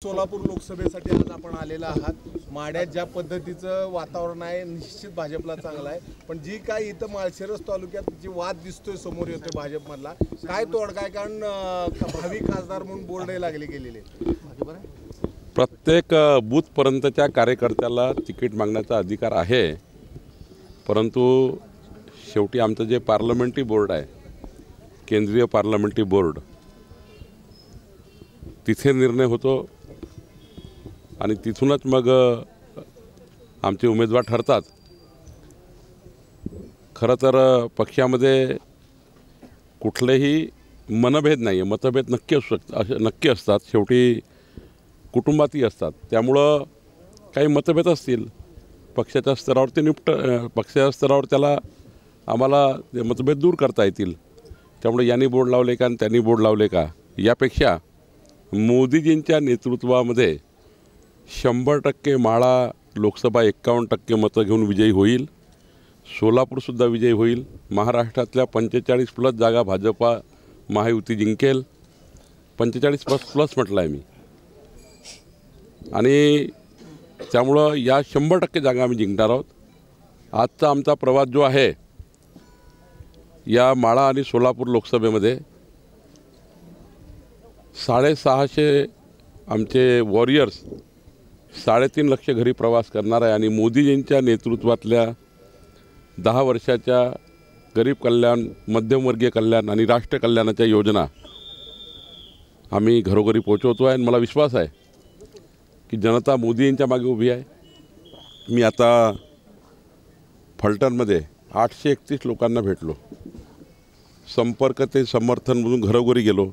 सोलापूर लोकसभेसाठी आज आपण आलेला आहात। माड्यात ज्या पद्धतीचं वातावरण आहे निश्चित भाजपला चांगला आहे, पण जी काय इथं माळशिरस तालुक्यात जी वाद दिसतोय समोर येतोय भाजपमधला, काय तोडगा आहे? कारण भावी खासदार म्हणून बोर्ड लागले गेलेले। प्रत्येक बूथपर्यंतच्या कार्यकर्त्याला तिकीट मागण्याचा अधिकार आहे, परंतु शेवटी आमचं जे पार्लमेंटरी बोर्ड आहे, केंद्रीय पार्लमेंटरी बोर्ड, तिथे निर्णय होतो आणि तिथूनच मग आमचे उमेदवार ठरतात। खरं तर पक्षामध्ये कुठलेही मनभेद नाही आहे, मतभेद नक्की असतात, शेवटी कुटुंबातही असतात। त्यामुळं काही मतभेद असतील पक्षाच्या स्तरावर ते पक्षाच्या स्तरावर त्याला आम्हाला ते मतभेद दूर करता येतील। त्यामुळे यांनी बोर्ड लावले का आणि त्यांनी बोर्ड लावले का यापेक्षा मोदीजींच्या नेतृत्वामध्ये 100% माळा लोकसभा 51% मतं घेऊन विजयी होईल, सोलापूरसुद्धा विजयी होईल, महाराष्ट्रातल्या 45+ जागा भाजपा महायुती जिंकेल, 45+ म्हटलं आहे मी। आणि त्यामुळं या 100% जागा आम्ही जिंकणार आहोत। आजचा आमचा प्रवास जो आहे या माळा आणि सोलापूर लोकसभेमध्ये 650 आमचे वॉरियर्स 3.5 लाख घरी प्रवास करणार आहे आणि मोदीजींच्या नेतृत्वातल्या 10 वर्षाच्या गरीब कल्याण, मध्यमवर्गीय कल्याण आणि राष्ट्र कल्याणाच्या योजना आम्ही घरोघरी पोहोचवतो आहे। आणि मला विश्वास आहे की जनता मोदींच्या मागे उभी आहे। मी आता फलटणमध्ये 831 लोकांना भेटलो, संपर्क ते समर्थन म्हणून घरोघरी गेलो।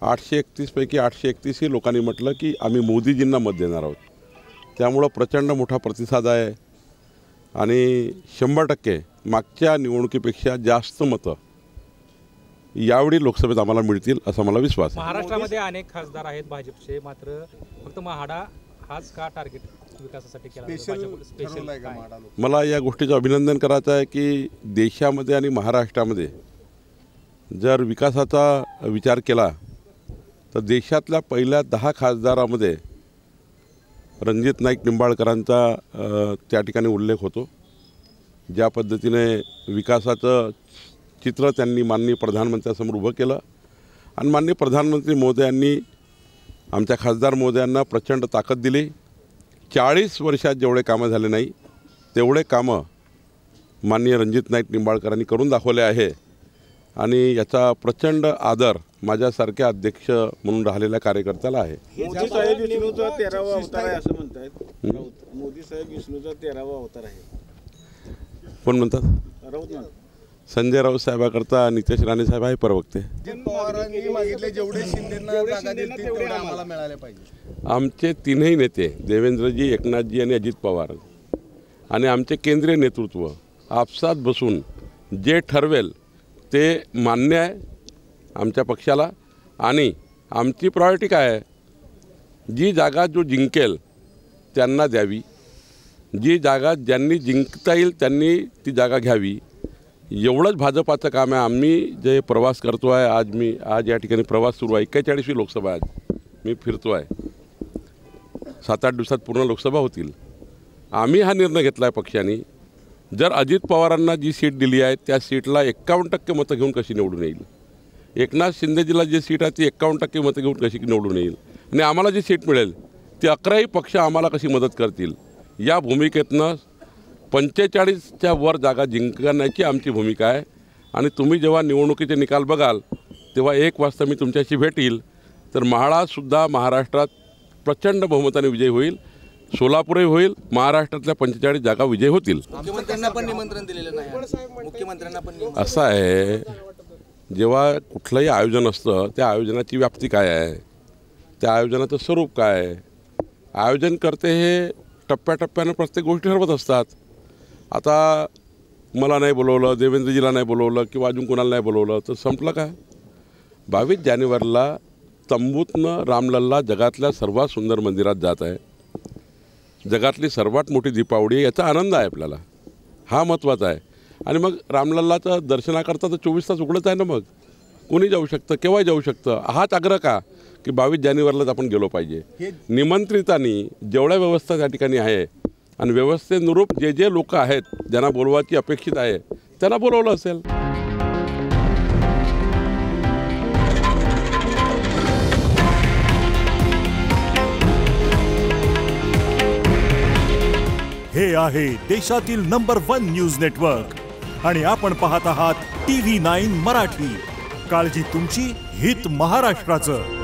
831 पैकी 831 ही लोकांनी म्हटलं की आम्ही मोदीजींना मत देणार आहोत। त्यामुळं प्रचंड मोठा प्रतिसाद आहे आणि 100% मागच्या निवडणुकीपेक्षा जास्त मतं यावेळी लोकसभेत आम्हाला मिळतील असा मला विश्वास आहे। महाराष्ट्रामध्ये अनेक खासदार आहेत भाजपचे, मात्र फक्त म्हाडा हाच का टार्गेट विकासासाठी केला? स्पेशल मला या गोष्टीचं अभिनंदन करायचं आहे की देशामध्ये आणि महाराष्ट्रामध्ये जर विकासाचा विचार केला तर देशातल्या पहिल्या 10 खासदारामध्ये रणजित नाईक निंबाळकरांचा त्या ठिकाणी उल्लेख होतो। ज्या पद्धतीने विकासाचं चित्र त्यांनी माननीय प्रधानमंत्र्यांसमोर उभं केलं आणि माननीय प्रधानमंत्री महोदयांनी आमच्या खासदार महोदयांना प्रचंड ताकद दिली। 40 वर्षात जेवढे कामं झाले नाही तेवढे कामं माननीय रणजित नाईक निंबाळकरांनी करून दाखवले आहे आणि याचा प्रचंड आदर माझ्यासारख्या अध्यक्ष म्हणून राहिलेल्या कार्यकर्त्याला आहे। मोदी साहेब विष्णूचा 13वा अवतार आहे असं म्हणतात। मोदी साहेब विष्णूचा 13वा अवतार आहे कोण म्हणतात? राऊत ना संजय राऊत साहेबाकरता नितेश राणे साहेब आहे प्रवक्ते। पवारांनी मागितले जेवढे शिंदेंना जागा देतील तेवढे आम्हाला मिळाले पाहिजे। आमचे तीनही नेते देवेंद्रजी, एकनाथजी आणि अजित पवार आणि आमचे केंद्रीय नेतृत्व आपसात बसून जे ठरवेल ते मान्य आहे आमच्या पक्षाला। आणि आमची प्रायोरिटी काय आहे? जी जागा जो जिंकेल त्यांना द्यावी, जी जागा ज्यांनी जिंकता येईल त्यांनी ती जागा घ्यावी, एवढंच भाजपाचं काम आहे। आम्ही जे प्रवास करतो आहे, आज या ठिकाणी प्रवास सुरू आहे, 41वी लोकसभा आज मी फिरतो आहे, 7-8 दिवसात पूर्ण लोकसभा होतील। आम्ही हा निर्णय घेतला आहे पक्षाने, जर अजित पवारांना जी सीट दिली आहे त्या सीटला 51% मतं घेऊन कशी निवडून येईल, एकनाथ शिंदेजीला जी सीट आहे ती 51% मतं घेऊन कशी निवडून येईल, आणि आम्हाला जी सीट मिळेल ती 11ही पक्ष आम्हाला कशी मदत करतील, या भूमिकेतनं 45च्या वर जागा जिंकण्याची आमची भूमिका आहे। आणि तुम्ही जेव्हा निवडणुकीचे निकाल बघाल तेव्हा 1 वाजता मी तुमच्याशी भेटील, तर माळासुद्धा महाराष्ट्रात प्रचंड बहुमताने विजय होईल, सोलापूरही होईल, महाराष्ट्रातल्या 45 जागा विजय होतील। मुख्यमंत्र्यांना पण निमंत्रण दिलेलं नाही, मुख्यमंत्र्यांना पण असं आहे, जेव्हा कुठलंही आयोजन असतं त्या आयोजनाची व्याप्ती काय आहे, त्या आयोजनाचं स्वरूप काय आहे, आयोजनकर्ते हे टप्प्याटप्प्यानं प्रत्येक गोष्टी ठरवत असतात। आता मला नाही बोलवलं, देवेंद्रजीला नाही बोलवलं किंवा अजून कोणाला नाही बोलवलं तर संपलं का? 22 जानेवारीला तंबूतनं रामलल्ला जगातल्या सर्वात सुंदर मंदिरात जात आहे, जगातली सर्वात मोठी दीपावली, याचा आनंद आहे आपल्याला, हा महत्त्वाचा आहे। आणि मग रामलल्लाचं दर्शनाकरता तर 24 तास उघडत आहे ना, मग कोणी जाऊ शकतं, केव्हाही जाऊ शकतं। हाच आग्रह का की 22 जानेवारीलाच आपण गेलो पाहिजे. निमंत्रितांनी जेवढ्या व्यवस्था त्या ठिकाणी आहे आणि व्यवस्थेनुरूप जे जे लोक आहेत ज्यांना बोलवायची अपेक्षित आहे त्यांना बोलवलं असेल. हे आहे देशातील नंबर 1 न्यूज नेटवर्क आणि आपण पाहत आहात TV9 मराठी. काळजी तुमची, हित महाराष्ट्राचं.